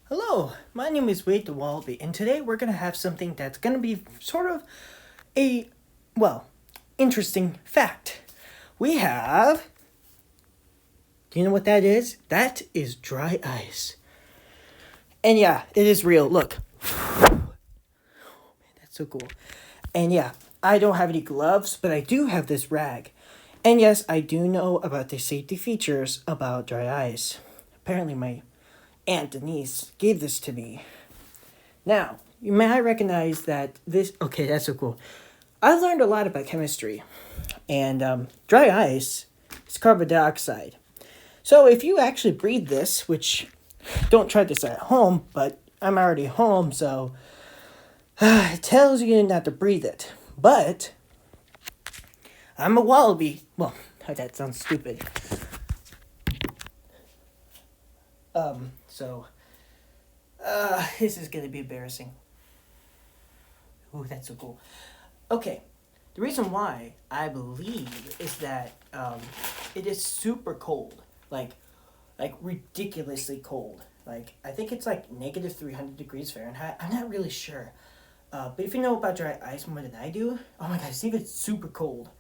Hello, my name is Wade the Wallaby, and today we're going to have something that's going to be sort of a, well, interesting fact. We have. Do you know what that is? That is dry ice. And yeah, it is real. Look. That's so cool. And yeah, I don't have any gloves, but I do have this rag. And yes, I do know about the safety features about dry ice. Apparently, my Aunt Denise gave this to me. Now, you may recognize that this. Okay, that's so cool. I learned a lot about chemistry, and dry ice is carbon dioxide. So if you actually breathe this, which don't try this at home, but I'm already home, so it tells you not to breathe it. But I'm a wallaby. Well, that sounds stupid. So this is gonna be embarrassing. Ooh, that's so cool. Okay, the reason why I believe is that it is super cold, like ridiculously cold. Like I think it's like negative 300 degrees Fahrenheit. I'm not really sure, but if you know about dry ice more than I do, oh my god, see if it's super cold.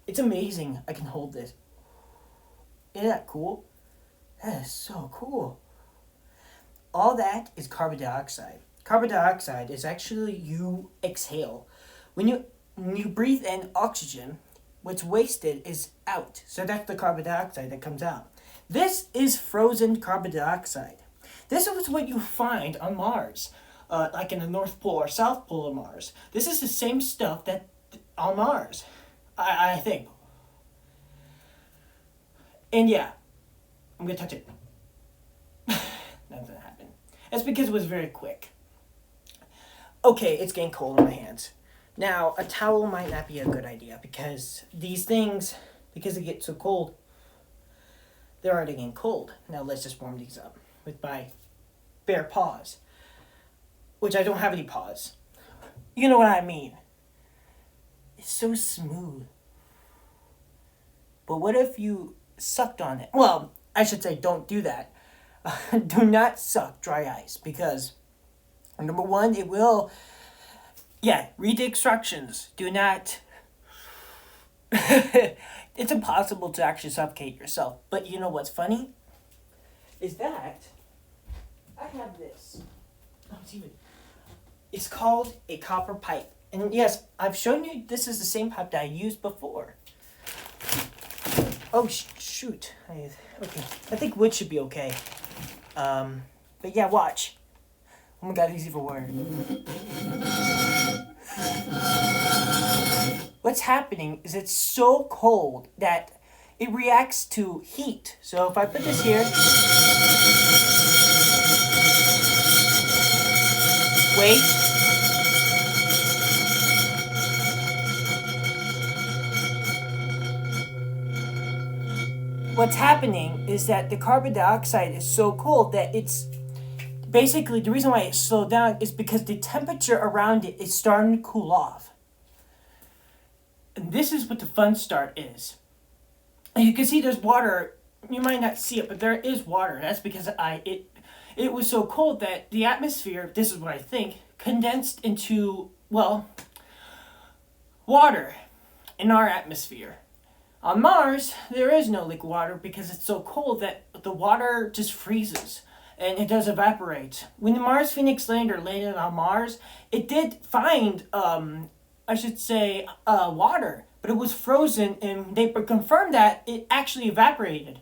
It's amazing. I can hold this. Isn't that cool? That is so cool. All that is carbon dioxide. Carbon dioxide is actually you exhale. When you breathe in oxygen, what's wasted is out. So that's the carbon dioxide that comes out. This is frozen carbon dioxide. This is what you find on Mars, like in the North Pole or South Pole of Mars. This is the same stuff that on Mars, I think. And yeah, I'm gonna touch it. Nothing happened. That's because it was very quick. Okay, it's getting cold in my hands. Now, a towel might not be a good idea because these things, because they get so cold, they're already getting cold. Now, let's just warm these up with my bare paws, which I don't have any paws. You know what I mean? It's so smooth. But what if you sucked on it? Well, I should say, don't do that. Do not suck dry ice because, number one, it will. Yeah, read the instructions. Do not. It's impossible to actually suffocate yourself. But you know what's funny? Is that I have this. It's called a copper pipe. And yes, I've shown you this is the same pipe that I used before. Oh, shoot. Okay, I think wood should be okay. But yeah, watch. Oh my god, he's even worse. What's happening is it's so cold that it reacts to heat. So if I put this here, wait, what's happening is that the carbon dioxide is so cold that it's basically the reason why it slowed down is because the temperature around it is starting to cool off. And this is what the fun start is. And you can see there's water. You might not see it, but there is water. That's because it was so cold that the atmosphere, this is what I think, condensed into, well, water in our atmosphere. On Mars, there is no liquid water because it's so cold that the water just freezes and it does evaporate. When the Mars Phoenix lander landed on Mars, it did find, I should say, water, but it was frozen and they confirmed that it actually evaporated.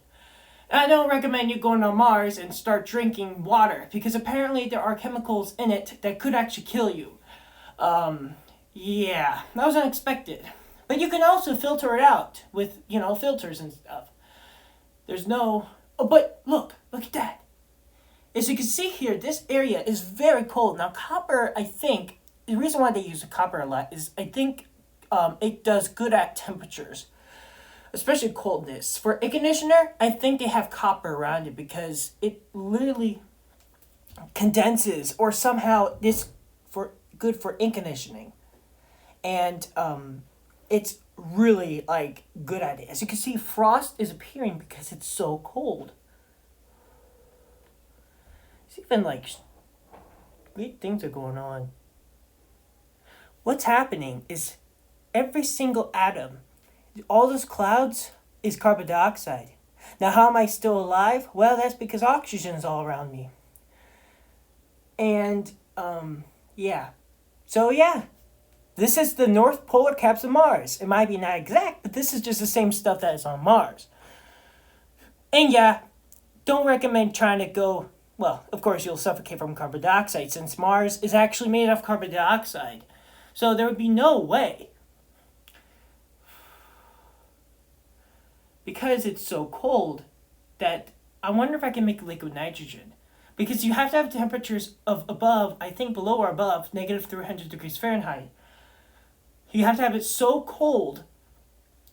And I don't recommend you going on Mars and start drinking water because apparently there are chemicals in it that could actually kill you. Yeah, that was unexpected. But you can also filter it out with, filters and stuff. There's no. Oh, but look at that. As you can see here, this area is very cold. Now, copper, I think, the reason why they use copper a lot is I think it does good at temperatures, especially coldness. For air conditioner, I think they have copper around it because it literally condenses or somehow this for good for air conditioning. And it's really like good at it. As you can see, frost is appearing because it's so cold. It's even like weird things are going on. What's happening is every single atom, all those clouds, is carbon dioxide. Now, how am I still alive? Well, that's because oxygen's all around me. And, yeah. So, yeah. This is the North Polar Caps of Mars. It might be not exact, but this is just the same stuff that is on Mars. And, yeah, don't recommend trying to go... Well, of course, you'll suffocate from carbon dioxide since Mars is actually made of carbon dioxide. So there would be no way. Because it's so cold that I wonder if I can make liquid nitrogen. Because you have to have temperatures of above, I think below or above, negative 300 degrees Fahrenheit. You have to have it so cold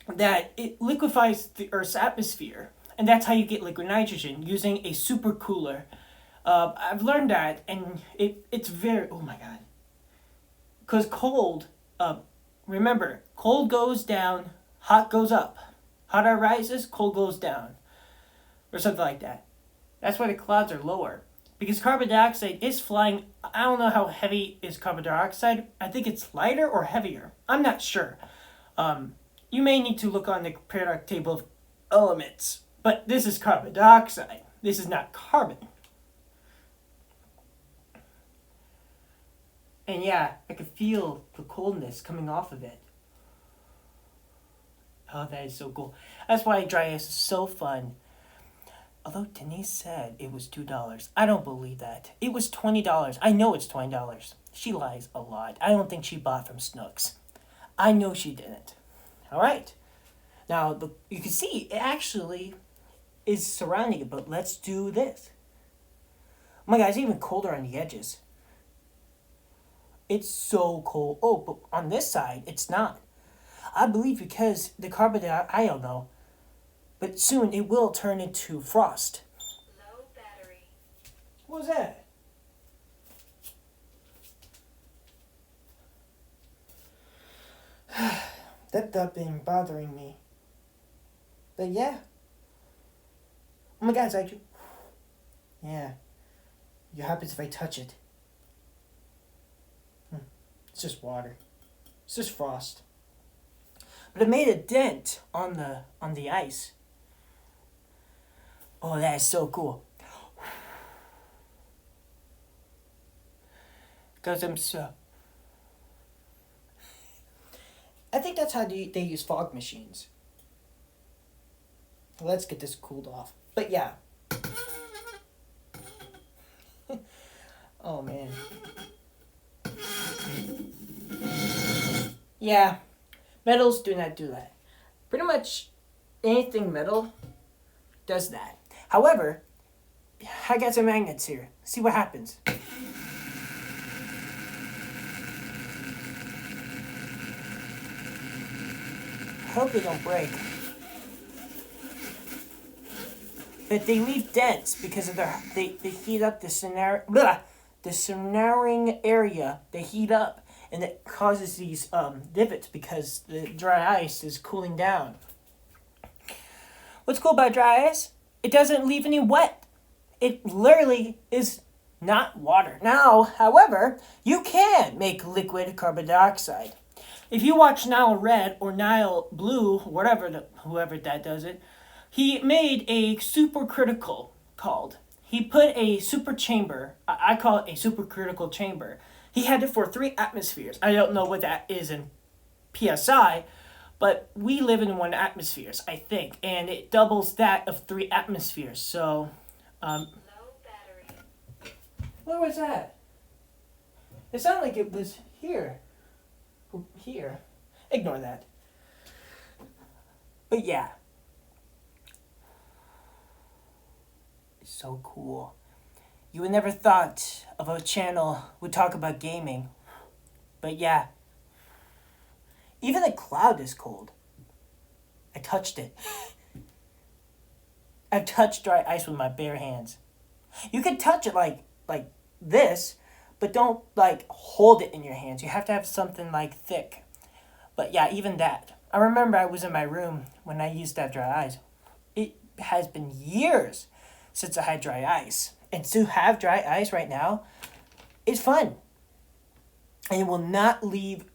that it liquefies the Earth's atmosphere. And that's how you get liquid nitrogen, using a supercooler. I've learned that, and it's very... Oh my god. Because cold, remember, cold goes down, hot goes up. Hot air rises, cold goes down. Or something like that. That's why the clouds are lower. Because carbon dioxide is flying... I don't know how heavy is carbon dioxide. I think it's lighter or heavier. I'm not sure. You may need to look on the periodic table of elements. But this is carbon dioxide. This is not carbon. And yeah, I could feel the coldness coming off of it. Oh, that is so cool. That's why dry ice is so fun. Although Denise said it was $2. I don't believe that. It was $20. I know it's $20. She lies a lot. I don't think she bought from Snooks. I know she didn't. Alright. Now, you can see it actually is surrounding it, but let's do this. Oh my god, it's even colder on the edges. It's so cold. Oh, but on this side, it's not. I believe because the carbon dioxide, I don't know. But soon it will turn into frost. Low battery. What was that? That been bothering me. But yeah. Oh my god, it's actually... Yeah. What happens if I touch it? It's just water. It's just frost. But it made a dent on the ice. Oh, that is so cool. Because I'm so... I think that's how they use fog machines. Let's get this cooled off. But yeah. Oh, man. Yeah. Metals do not do that. Pretty much anything metal does that. However, I got some magnets here. See what happens. I hope they don't break. But they leave dents because of they heat up the surrounding area. They heat up. And it causes these divots because the dry ice is cooling down. What's cool about dry ice? It doesn't leave any wet. It literally is not water. Now, however, you can make liquid carbon dioxide. If you watch Nile Red or Nile Blue, whoever that does it, he made a supercritical called. He put a super chamber, I call it a supercritical chamber. He had it for 3 atmospheres. I don't know what that is in PSI, but we live in 1 atmospheres, I think, and it doubles that of 3 atmospheres. So, Low battery. where was that? It sounded like it was here. Here. Ignore that. But yeah. It's so cool. You would never thought of a channel would talk about gaming. But yeah. Even the cloud is cold. I touched it. I've touched dry ice with my bare hands. You can touch it like this, but don't hold it in your hands. You have to have something thick. But yeah, even that. I remember I was in my room when I used that dry ice. It has been years since I had dry ice. And to have dry ice right now is fun. And it will not leave,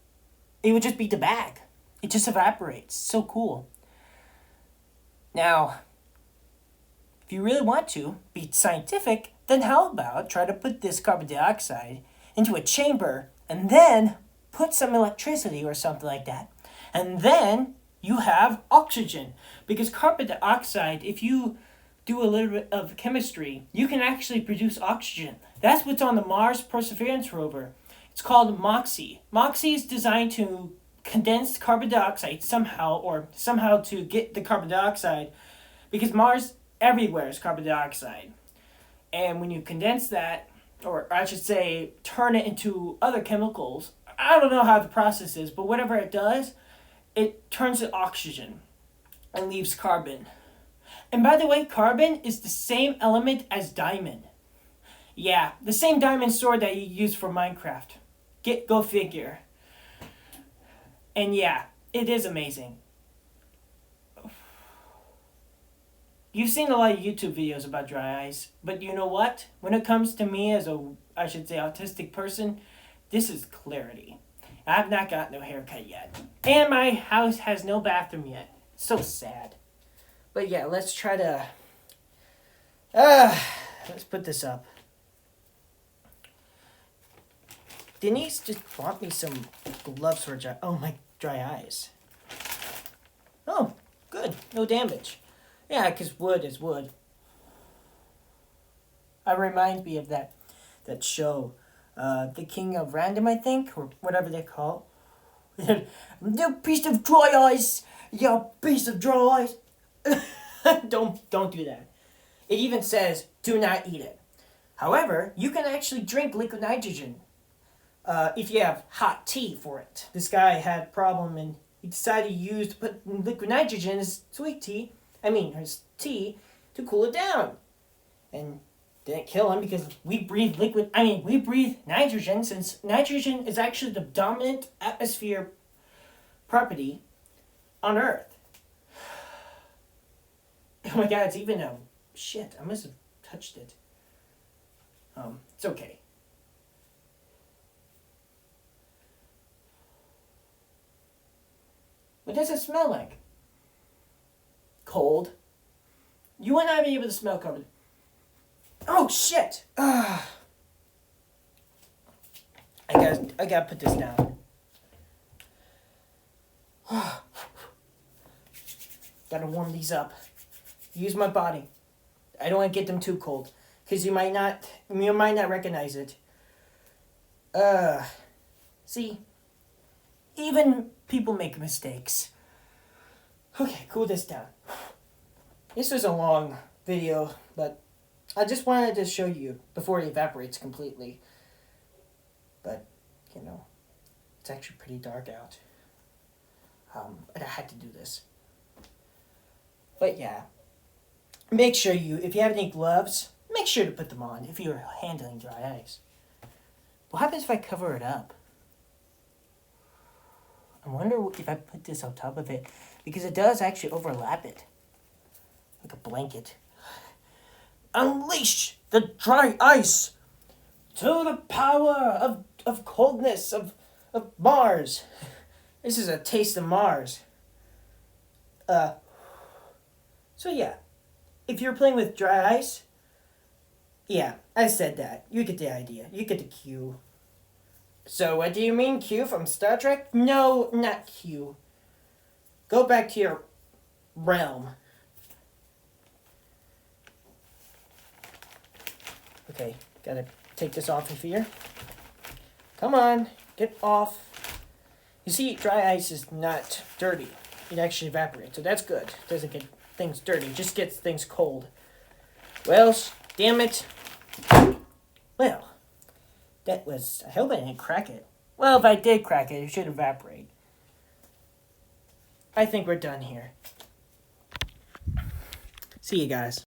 it would just be the bag. It just evaporates. So cool. Now, if you really want to be scientific, then how about try to put this carbon dioxide into a chamber and then put some electricity or something like that. And then you have oxygen. Because carbon dioxide, if you do a little bit of chemistry, you can actually produce oxygen. That's what's on the Mars Perseverance rover. It's called MOXIE. MOXIE is designed to condense carbon dioxide somehow to get the carbon dioxide, because Mars everywhere is carbon dioxide. And when you condense that, or I should say turn it into other chemicals, I don't know how the process is, but whatever it does, it turns to oxygen and leaves carbon. And by the way, carbon is the same element as diamond. Yeah, the same diamond sword that you use for Minecraft. Go figure. And yeah, it is amazing. You've seen a lot of YouTube videos about dry ice, but you know what? When it comes to me as a, I should say, autistic person, this is clarity. I've not got no haircut yet. And my house has no bathroom yet. So sad. But yeah, let's try to... let's put this up. Denise just bought me some gloves for dry ice. Oh, good. No damage. Yeah, because wood is wood. It reminds me of that show, The King of Random, I think, or whatever they call it. You piece of dry ice! You piece of dry ice! Don't do that. It even says, do not eat it. However, you can actually drink liquid nitrogen if you have hot tea for it. This guy had a problem and he decided to put liquid nitrogen in his his tea to cool it down. And didn't kill him because we breathe nitrogen, since nitrogen is actually the dominant atmosphere property on Earth. Oh my god, it's even shit, I must have touched it. It's okay. What does it smell like? Cold. You would not be able to smell carbon. Oh shit! I gotta put this down. Gotta warm these up. Use my body. I don't want to get them too cold, because you might not recognize it. See, even people make mistakes. Okay, cool this down. This was a long video, but I just wanted to show you before it evaporates completely. But, it's actually pretty dark out. But I had to do this. But yeah, make sure if you have any gloves, make sure to put them on if you're handling dry ice. What happens if I cover it up? I wonder if I put this on top of it, because it does actually overlap it. Like a blanket. Unleash the dry ice to the power of coldness of Mars. This is a taste of Mars. So yeah, if you're playing with dry ice, yeah, I said that. You get the idea. You get the cue. So what do you mean, Q from Star Trek? No, not Q. Go back to your realm. Okay, gotta take this off of here. Come on, get off. You see, dry ice is not dirty. It actually evaporates, so that's good. It doesn't get things dirty, it just gets things cold. Well, damn it. Well, that was, I hope I didn't crack it. Well, if I did crack it, it should evaporate. I think we're done here. See you guys.